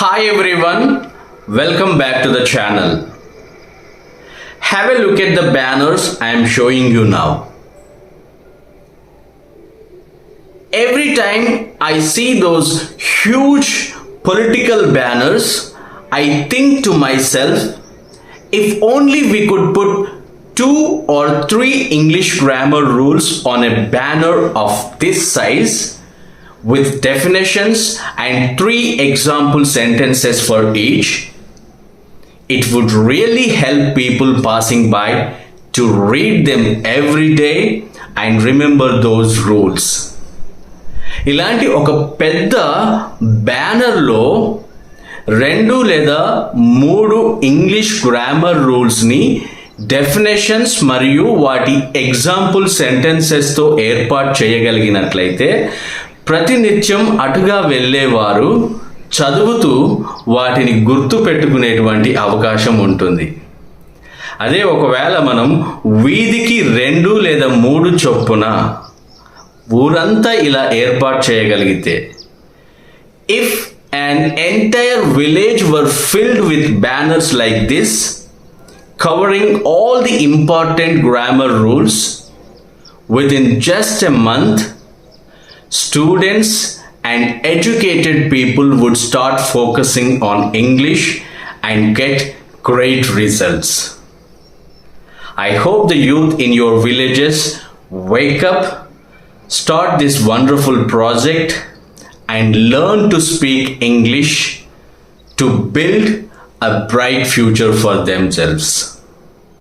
Hi everyone, welcome back to the channel. Have a look at the banners I am showing you now. Every time I see those huge political banners, I think to myself, if only we could put 2 or 3 English grammar rules on a banner of this size, with definitions and 3 example sentences for each, it would really help people passing by to read them every day and remember those rules. ఇలాంటి ఒక పెద్ద బ్యానర్లో 2 లేదా 3 English grammar రూల్స్ని definitions మరియు వాటి example సెంటెన్సెస్తో ఏర్పాటు చేయగలిగినట్లయితే ప్రతినిత్యం అటుగా వెళ్ళేవారు చదువుతూ వాటిని గుర్తు పెట్టుకునేటువంటి అవకాశం ఉంటుంది. అదే ఒకవేళ మనం వీధికి 2 లేదా 3 చొప్పున ఊరంతా ఇలా ఏర్పాటు చేయగలిగితే, if an entire village were filled with banners like this covering all the important grammar rules, within just a month students and educated people would start focusing on English and get great results. I hope the youth in your villages wake up, start this wonderful project and learn to speak English to build a bright future for themselves.